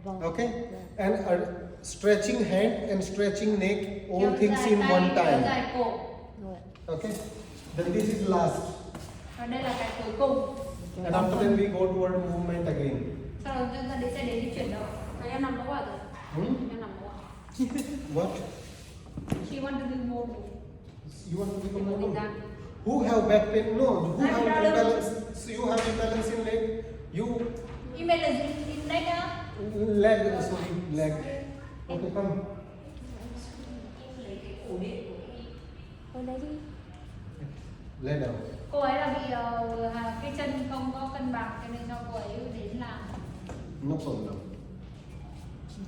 Okay, and stretching hand and stretching neck, all things in one time. Okay, then this is last. Và đây là cái cuối cùng. And after that we go toward movement again. Sau đó chúng ta sẽ đến đi chuyển động. Em nằm đâu ạ? Em nằm đâu ạ? What? She want to do more. You want to become more? Who have back pain? No. Who have imbalance? So you have imbalance in leg. You Imbalance in leg á? leg. Sorry, leg. Okay, come. Hồi đấy đi. Lay down. Cô ấy là bị cái chân không có cân bằng cho nên cho cô ấy đến làm. No problem.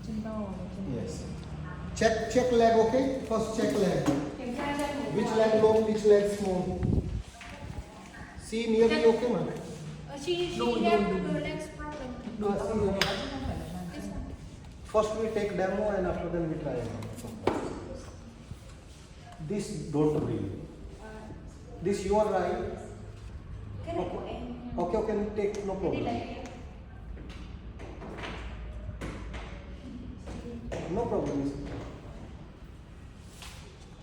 Chân to. Yes. Check leg. Okay. First check leg. Kiểm tra chân của Which cô leg ấy. long? Which leg small? See nearly okay, man. She have the legs problem. First we take demo and after then we try. This don't breathe. This you are right. Cái này của em. Okay, take no Đi problem. lấy. No problem.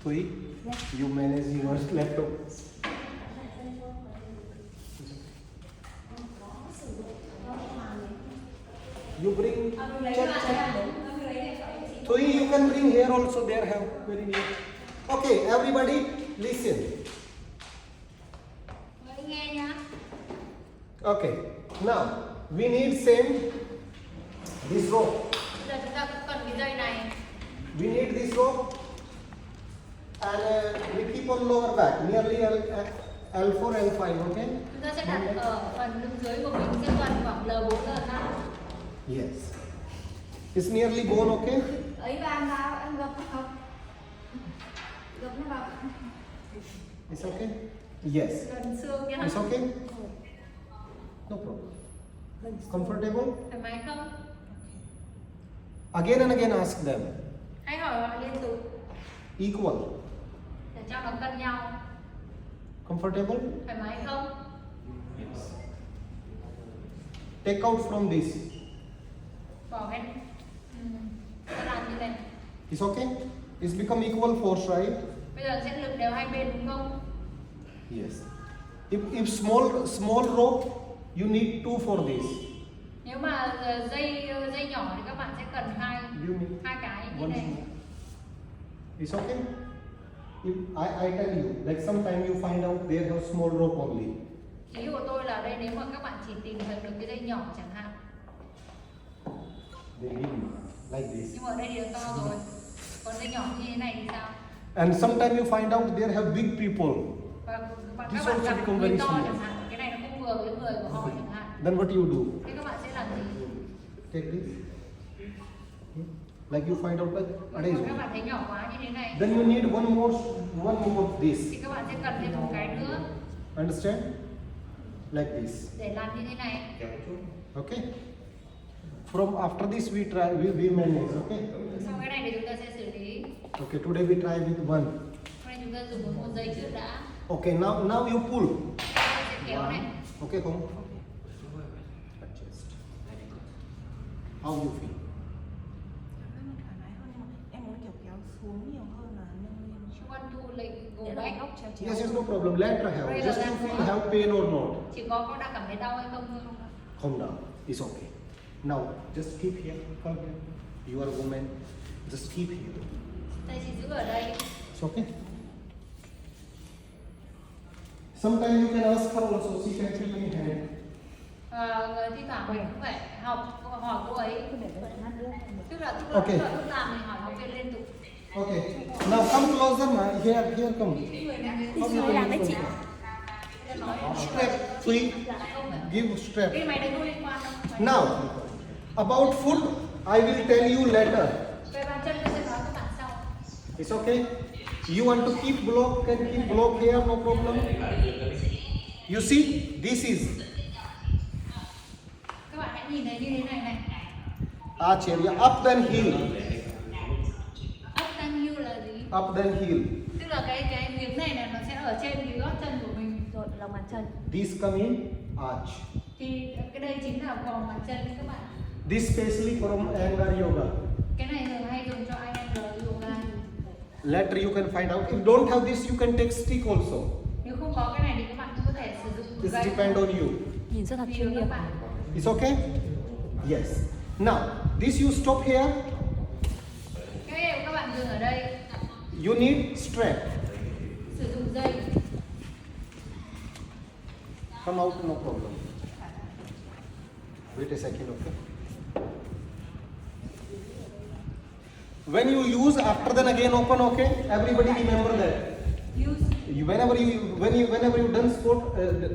Three. You manage your laptop. You bring check. Three you can bring here also. There have very neat. Okay, everybody listen. Nghe nhá. Okay, now we need same this rope. Giờ chúng ta cũng cần cái dây này. We need this rope and we keep on lower back nearly L4 L5. Okay. Chúng ta sẽ đặt ở phần lưng dưới của mình sẽ gần khoảng L4 L5. Yes. It's nearly bone. Okay. Ấy và em vào em gập không? Gập nó vào. It's okay. Yes. Gần xương nhá. It's okay. No problem. Comfortable. Thoải mái không? Again and again ask them. Hãy hỏi họ liên tục Equal. để cho nó cân nhau. Comfortable. Thoải mái không? Yes. Take out from this. Bỏ cái ta làm như này. It's okay. It's become equal force, right? Bây giờ sẽ lực đều hai bên đúng không? Yes. If small rope, you need two for this. Nếu mà dây nhỏ thì các bạn sẽ cần hai cái như One này. small. It's okay. If I tell you, like sometimes you find out they have small rope only. Ý của tôi là đây nếu mà các bạn chỉ tìm thấy được cái dây nhỏ chẳng hạn. They give you like this. Nhưng mà ở đây thì nó to rồi. Còn dây nhỏ như thế này thì sao? And sometimes you find out they have big people. Và các This bạn also gặp become người very to small. chẳng hạn, cái này nó không vừa với người của họ chẳng hạn. Then what you do? Thế các bạn sẽ làm gì? Take this. Like you find out like Còn các bạn thấy nhỏ quá như thế này then you need one more of this. thì các bạn sẽ cần thêm một cái nữa Understand? Like this. để làm như thế này. Okay. From after this we try we manage. Okay. Sau cái này thì chúng ta sẽ xử lý. Okay. Today we try with one. Hôm nay chúng ta dùng một dây trước đã. Okay. Now you pull. Sẽ kéo này. Okay, không? Adjust. How you feel? Em muốn kiểu kéo xuống nhiều hơn là nâng lên. You want to like go Nghĩa là back. góc chéo chéo. Yes, yes, no problem. Let her have. Just you feel have pain or not. Chỉ có đang cảm thấy đau hay không thôi. Calm down. It's okay. Now, just keep here. Come here. You are a woman. Just keep here. Tay chỉ giữ ở đây. It's okay. Sometimes you can ask her also. She can feel in hand. Thi thoảng mình cũng phải hỏi cô ấy. Tức là Okay. lúc làm mình hỏi học viên liên tục. Okay. Now come closer, ma. Here come. Tôi làm đấy chị. Strap. Free. Give strap. Cái máy đấy không liên quan đâu. Now, about foot, I will tell you later. Về bàn chân tôi sẽ nói các bạn sau. It's okay. You want to keep block, can keep block here, no problem. You see, this is Các bạn hãy nhìn thấy như thế này này. Acharya, up then heel. Up and heel là gì? Up then heel. Tức là cái miếng này nó sẽ ở trên cái gót chân của mình. Rồi lòng bàn chân. This come in arch. Thì cái đây chính là vòng bàn chân các bạn. This specially from Iyengar yoga. Cái này thường hay dùng cho Iyengar yoga. Later you can find out. If don't have this, you can take stick also. Nếu không có cái này thì các bạn cũng có thể sử dụng This gậy. depend on you. Nhìn rất là Tùy chuyên vào nghiệp. các bạn. It's okay? Yes. Now, this you stop here. Cái này các bạn dừng ở đây, You need strap. sử dụng dây. Come out, no problem. Wait a second, okay? When you use after then again open, okay? Everybody remember that. Use. Whenever you done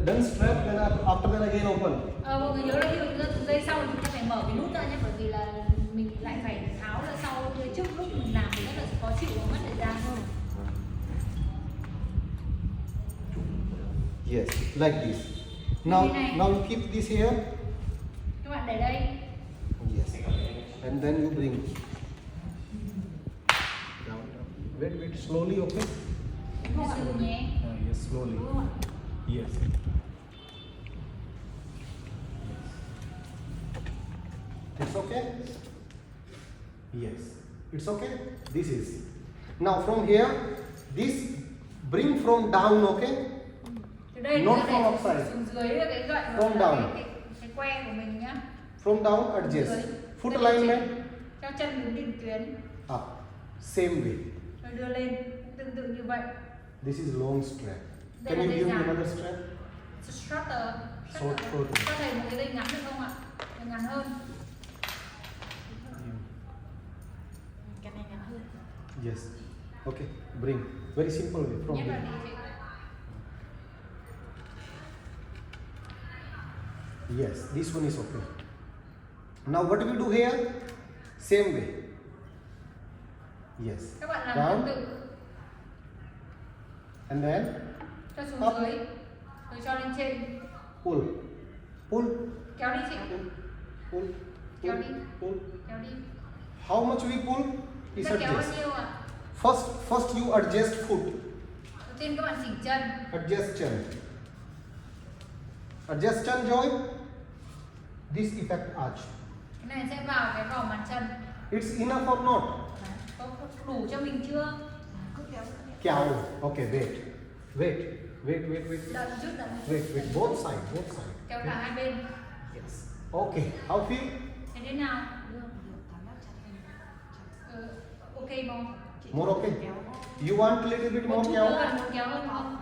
done strap, then after then again open. Mọi người nhớ là khi mà chúng ta dùng dây sau thì chúng ta phải mở cái nút ra nhé, bởi vì là mình lại phải tháo ra sau trước lúc mình làm thì rất là khó chịu và mất thời gian hơn. Yes, like this. Now you keep this here. Các bạn để đây. Yes. And then you bring down. Wait, slowly, okay? Từ từ nhé. Yes, slowly. Yes. It's okay? Yes. It's okay? This is. Now from here, this bring from down, okay? Từ đây Not chúng ta from để upside. xuống dưới là cái gậy From down. cái que của mình nhá. From down, adjust. Dưới. Foot Đưa lên alignment, trên. Cho chân đúng định tuyến. up. Same way. Rồi đưa lên tương tự như vậy. This is long strap. Đây Can là you dây give me dài. another strap? Strutter. Short. Có thể một cái dây ngắn được không ạ? Dây ngắn hơn. Cái này ngắn hơn. Yes. Okay. Bring. Very simple way. From Nhét vào here. đi chị. Yes. This one is okay. Now what do we do here? Same way. Yes. Các bạn làm Down. tương tự. And then Cho xuống Up. dưới. Rồi cho lên trên. pull. Pull. Kéo đi chị. Pull. Pull. Kéo Pull. đi. Pull. Kéo đi. How much we pull? Is Ta kéo bao adjust. nhiêu ạ? First you adjust foot. Đầu tiên các bạn chỉnh chân. Adjust chân. Adjust chân joy. This effect arch. Cái này sẽ vào cái vòng bàn chân. It's enough or not? Có đủ cho mình chưa? Cứ kéo. Kyao. Okay, wait. Wait. Đợi một chút, đợi một chút. Wait. Both side. Kéo cả hai bên. Yes. Okay. How feel? Thế thế nào? Cảm giác chặt. Ok không? More okay? You want a little bit Một more chút nữa kyao? bạn muốn kéo hơn không?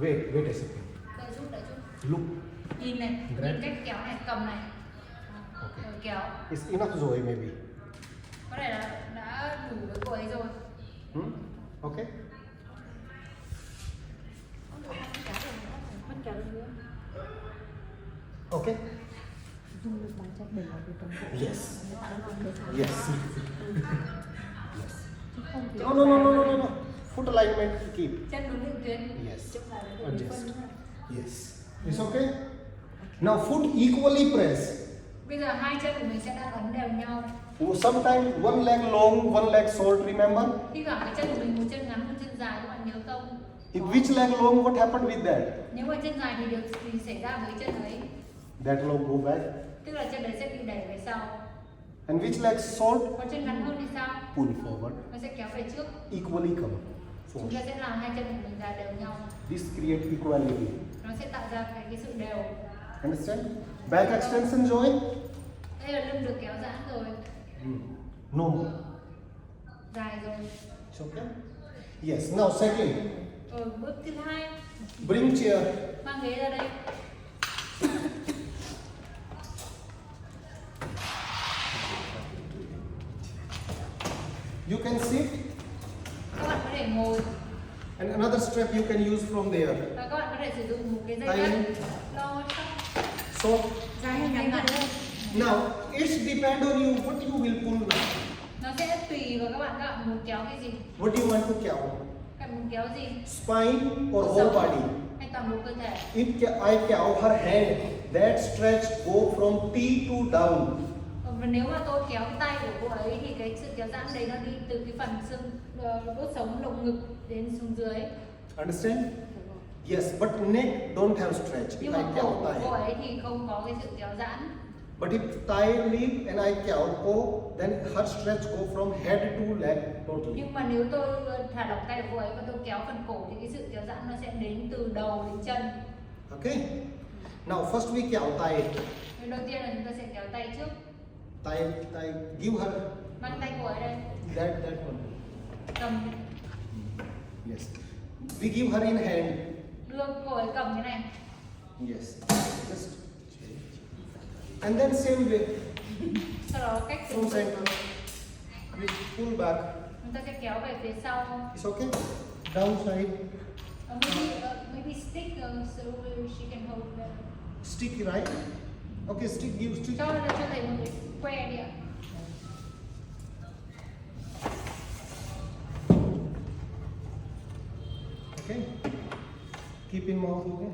Wait a second. Đợi chút. Look. Nhìn này, nhìn cách kéo này, cầm này. Okay. Rồi kéo. It's enough Zoe maybe. Có thể là đã đủ với cô ấy rồi. Okay. Mất kéo được nữa. Okay. Dùng được bàn chân để vào cái tấm bộ. Yes. Yes. Yes. Chứ không thì No. Foot alignment keep. Chân đúng định tuyến. Yes. Trước này nó bị phân Adjust. nữa. Yes. It's okay. Now foot equally press. Bây giờ hai chân của mình sẽ đang ấn đều nhau. Sometimes one leg long, one leg short. Remember? Thi thoảng cái chân của mình một chân ngắn, một chân dài, các bạn nhớ không? If which leg long, what happened with that? Nếu mà chân dài thì điều gì xảy ra với chân ấy? That leg go back. Tức là chân đấy sẽ bị đẩy về sau. And which leg short? Còn chân ngắn hơn thì sao? Pull forward. Nó sẽ kéo về trước. Equally come. Chúng Force. ta sẽ làm hai chân của mình ra đều nhau. This create equality. Nó sẽ tạo ra cái sự đều. Understand? Back extension joint. Đây là lưng được kéo giãn rồi, No more. dài rồi. It's okay? Yes. Now second. Rồi bước thứ hai, Bring chair. mang ghế ra đây. You can sit. Các bạn có thể ngồi And another strap you can use from there. và các bạn có thể sử dụng một cái dây Tay. cắt lo xong So dài hay ngắn hơn. now it's depend on you what you will pull now. Nó sẽ tùy vào các bạn muốn kéo cái gì, What do you want to carry? các bạn muốn kéo gì, Spine or Cột whole sống body? hay toàn bộ cơ thể. If I carry her hand, that stretch go from T to down. Và nếu mà tôi kéo cái tay của cô ấy thì cái sự kéo giãn đấy nó đi từ cái phần xương đốt sống lồng ngực đến xuống dưới. Understand? Yes, but neck don't have stretch. If Nhưng I mà cổ carry của cô thigh. ấy thì không có cái sự kéo giãn. But if thigh leave and I kéo cô, then her stretch go from head to leg totally. Nhưng mà nếu tôi thả lỏng tay của cô ấy và tôi kéo phần cổ thì cái sự kéo giãn nó sẽ đến từ đầu đến chân. Okay. Now first we kéo tay. Điều đầu tiên là chúng ta sẽ kéo tay trước. Tay give her Mang tay cô ấy đây. that one. Cầm. Yes. We give her in hand. Đưa cô ấy cầm cái này. Yes. Just. And then same way. Sau đó cách From center. We pull back. chúng ta sẽ kéo về phía sau. It's okay. Downside. Maybe stick so she can hold better. Stick right. Okay, stick give stick. Cho thầy một cái que đi ạ. Okay. Keep in mouth. Okay.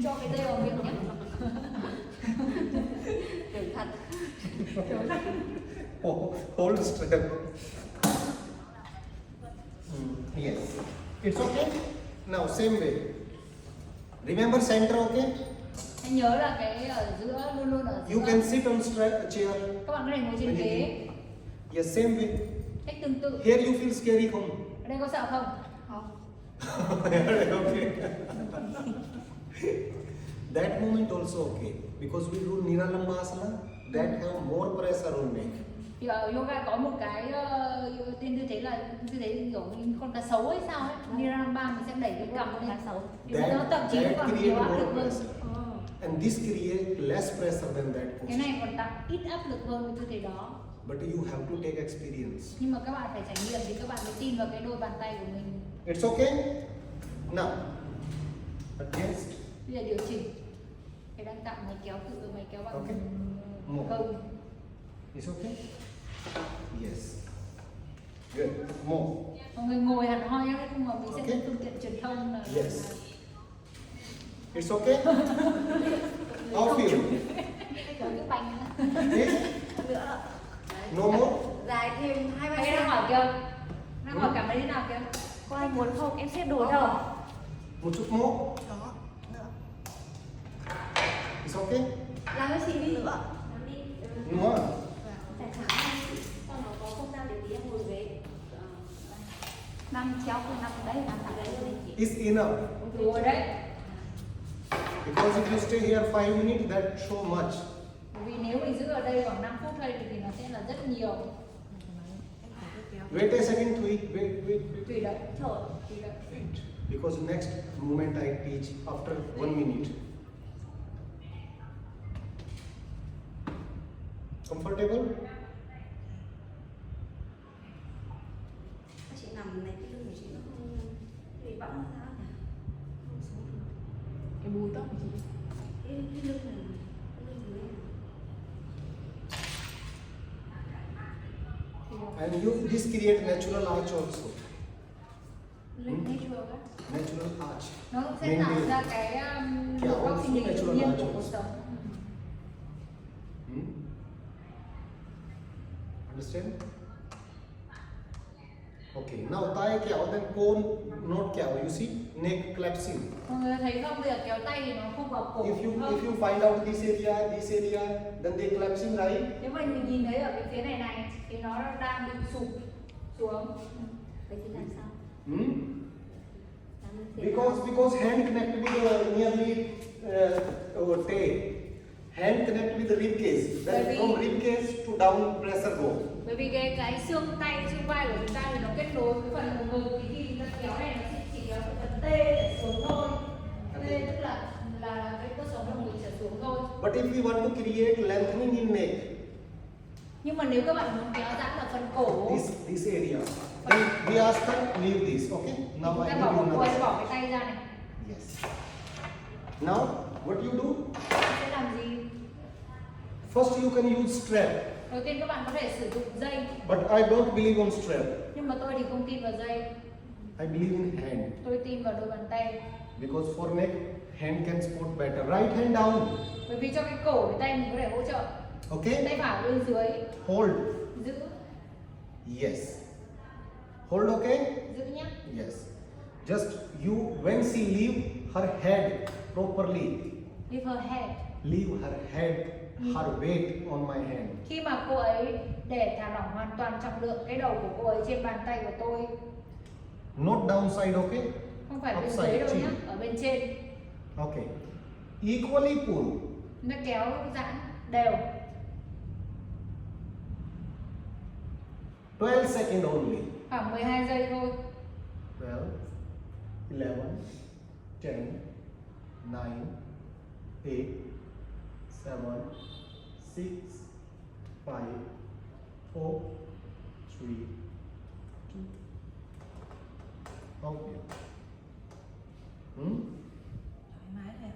Cho cái dây vào miệng nhé. Tưởng thật. Hold strap. Yes. It's okay. Now same way. Remember center, okay? Hãy nhớ là cái ở giữa luôn luôn ở giữa. You can sit on chair. Các bạn có thể ngồi trên ghế. Yes, same way. Cách tương tự. Here you feel scary không? Ở đây có sợ không? Không. Okay. That moment also okay because we do Niralambasana that have more pressure on neck. Thì ở yoga có một cái tên tư thế là tư thế kiểu như con cá sấu hay sao ấy. Niralamba mình sẽ đẩy cái cằm lên. Cá sấu. Thì nó thậm chí That còn create nhiều áp more lực hơn. pressure. And this create less pressure than that Cái posture. này còn tạo ít áp lực hơn với tư thế đó. But you have to take experience. Nhưng mà các bạn phải trải nghiệm thì các bạn mới tin vào cái đôi bàn tay của mình. It's okay. Now, adjust. Bây giờ điều chỉnh. Cái đang tạo mày kéo tự mày kéo bằng Okay. công. It's okay. Yes. Good. More. Mọi người ngồi hẳn hoi nhé, không mà mình sẽ Okay. đến phương tiện truyền thông là Yes. It's okay. How feel? cái bánh Yes. Nữa. No more. Dài thêm 2-3 Cái đang hỏi kìa. Đang hỏi cảm thấy thế nào kìa. Có ai muốn không? Em xếp đồ đâu? Một chút more. Có. Nữa. It's okay. Làm cho chị đi. Nữa. Làm đi. More. Tại sao? Sao nó có không gian để tí em ngồi ghế. Nằm chéo không nằm ở đây, nằm ở đây luôn chị. Is enough. Đủ rồi đấy. Because if you stay here 5 minutes, that's so much. Bởi vì nếu mình giữ ở đây khoảng 5 phút thôi thì nó sẽ là rất nhiều. Wait a second, wait. Tùy đấy. Tùy đấy. Wait. Because next movement I teach after 1 minute. Comfortable? Chị nằm này, cái lưng của chị nó không bị bõng ra sao nhỉ? Không xuống được. Cái búi tóc của chị. Cái lưng này, cái lưng dưới này. And this create natural arch also. Lên thấy chưa các? Natural arch. Nó cũng sẽ tạo ra cái góc sinh lý tự nhiên của cuộc sống. Understand? Okay. Now thigh kéo, then cone not kéo. You see, neck collapsing. Mọi người thấy không, bây giờ kéo tay thì nó không vào cổ. If không? you find out this area, then they collapsing right. Nếu mà mình nhìn thấy ở cái phía này thì nó đang bị sụp xuống. Vậy thì làm sao? Làm như thế nào? Because hand connect with nearly tail. Hand connect with the rib cage. Then Bởi vì- from rib cage to down pressure go. Bởi vì cái xương tay, xương vai của chúng ta thì nó kết nối với phần của ngực, thì khi chúng ta kéo này nó sẽ chỉ kéo cái phần T để xuống thôi. T tức là cái cơ sống của mình sẽ xuống thôi. But if we want to create lengthening in neck, Nhưng mà nếu các bạn muốn kéo giãn ở phần cổ, this area, then we ask her leave this. Okay. Now chúng I ta give bỏ you một quay, another. bỏ cái tay ra này. Yes. Now what you do? Sẽ làm gì? First you can use strap, Đầu tiên các bạn có thể sử dụng dây, but I don't believe on strap. nhưng mà tôi thì không tin vào dây, I believe in hand. tôi tin vào đôi bàn tay. Because for neck, hand can support better. Right hand down. Bởi vì cho cái cổ với tay mình có thể hỗ trợ. Okay. Tay phải bên dưới, Hold. giữ, Yes. Hold. Okay. giữ nhé. Yes. Just you when she leave her head properly. Leave her head. Leave her head her weight on my hand. Khi mà cô ấy để thả lỏng hoàn toàn trọng lượng cái đầu của cô ấy trên bàn tay của tôi. Not downside, okay? Không phải bên Upside dưới đâu chin. nhá, ở bên trên. Okay. Equally pull. Nó kéo giãn đều. 12 seconds only. Khoảng 12 giây thôi. 12, 11, 10, 9, 8, 7, 6, 5, 4, 3, 2. Okay. Thoải mái thôi.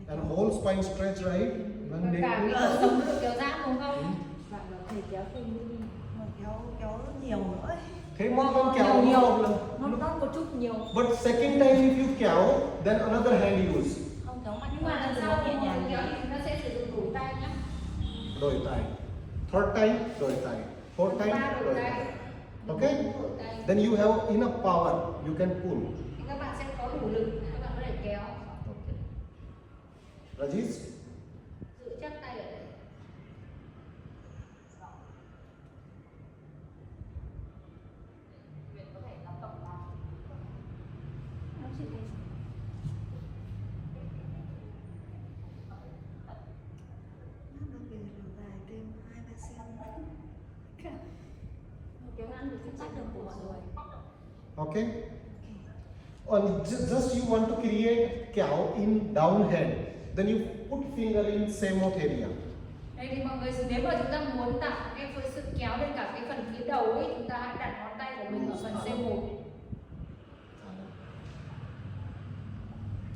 And whole spine stretch, right? One Cả day. cái cột sống nó được kéo giãn đúng không? Bạn bảo thầy kéo thêm đi. Mà kéo nhiều nữa ấy. Thế mà con kéo nhiều không? nó có chút nhiều. But second time if you kéo, then another hand use. Không kéo mạnh Nhưng mà lần hơn, sau nhẹ khi nhàng kéo thì chúng ta sẽ sử dụng đủ tay nhé. Đổi tay. Third time, đổi tay. Fourth time, Ba đổi đổi tay. tay. Okay? Đổi tay. Then you have enough power. You can pull. Thì các bạn sẽ có đủ lực, các bạn có thể kéo. Okay. Rajesh? Giữ chắc tay ở đây. Nó chịu đi. Nó về là dài thêm 2-3 cm. Kéo ăn được cái được của mọi người. Okay? And just you want to create cow in down hand. Then you put finger in same old area. Đây thì mọi người, nếu mà chúng ta muốn tạo cái sự kéo lên cả cái phần phía đầu ấy, chúng ta hãy đặt ngón tay của mình ở phần C1.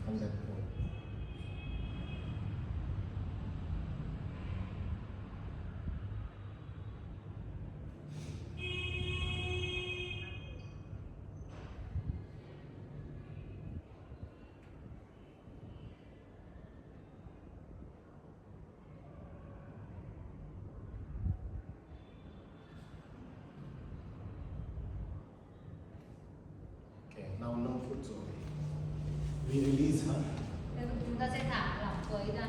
On that point. Okay, now 5 phút rồi. We release her. Nên chúng ta sẽ thả lỏng cô ấy ra.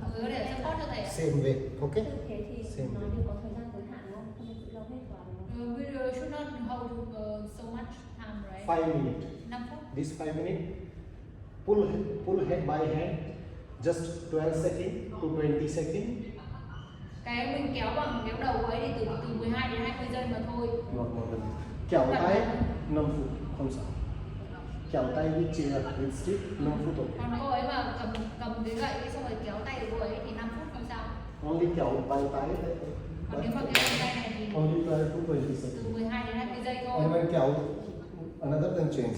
Mọi người có thể support cho thầy ạ. Same way, okay? Tư thế thì Same nó way. đều có thời gian giới hạn đúng không? Không được giữ lâu hết vào đúng không? We should not hold so much time, right? 5 minutes. 5 phút. This 5 minutes. Pull head by hand. Just 12 seconds to 20 seconds. Cái mình kéo bằng kéo đầu ấy thì từ 12 đến 20 giây mà thôi. Not more than this. Kéo tay 5 phút, không sao. Kéo tay with chair, with stick 5 phút thôi. Còn cô ấy mà cầm cái gậy xong rồi kéo tay của cô ấy thì 5 phút không sao. Only kéo by tay. Còn nếu mà kéo tay này thì Only 12 to 20 từ seconds. 12 đến 20 giây thôi. And when kéo, another then change.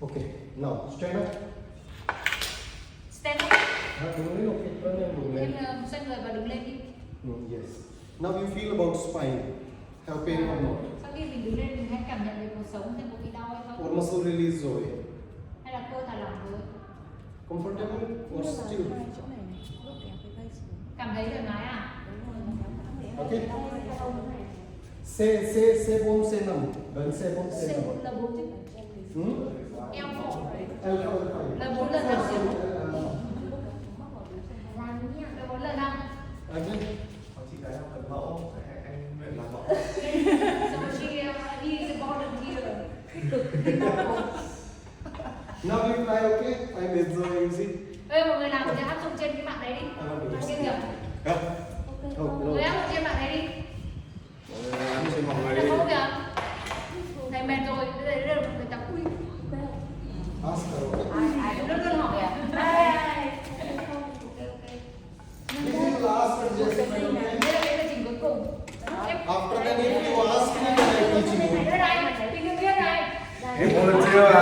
Okay, now stand up. Stand up. Đứng lên, okay, turn and đứng lên. Em xoay người và đứng lên đi. Yes. Now you feel about spine. Have pain or not? Sau khi mình đứng lên mình hãy cảm nhận về cuộc sống xem có bị đau hay Or không. muscle release rồi. Hay là cơ thả lỏng rồi. Comfortable or still? Hai chỗ này này, lúc kéo cái dây xuống. Cảm thấy thoải mái à? Đúng rồi, nó kéo thẳng vậy. Okay. Cái đầu nó này. Se bom se nam. Gần se bom se nam. C1 là 4 chứ. Eo phổ đấy. L5. Là 4 lần 5 chứ. Làm nhá. Là 4 lần 5. Again. Chị gái học cần mẫu, anh luyện làm mẫu. So he is a volunteer. Now you try, okay? I'm enjoying it. Bây giờ mọi người làm thì áp dụng trên cái bạn đấy đi. Bạn kia kìa. Go. Ok, Oh, Mọi người áp dụng trên bạn đấy đi. Em xin mọi người Được đi. không kìa? Thầy mệt rồi, đây là người ta ui. Ask her, okay? Rất luôn hỏi à? This is last adjustment, okay? Đây là cái quy trình cuối cùng. After that, if you ask me, then I teach you. Đây, mình biết đây. Em volunteer à?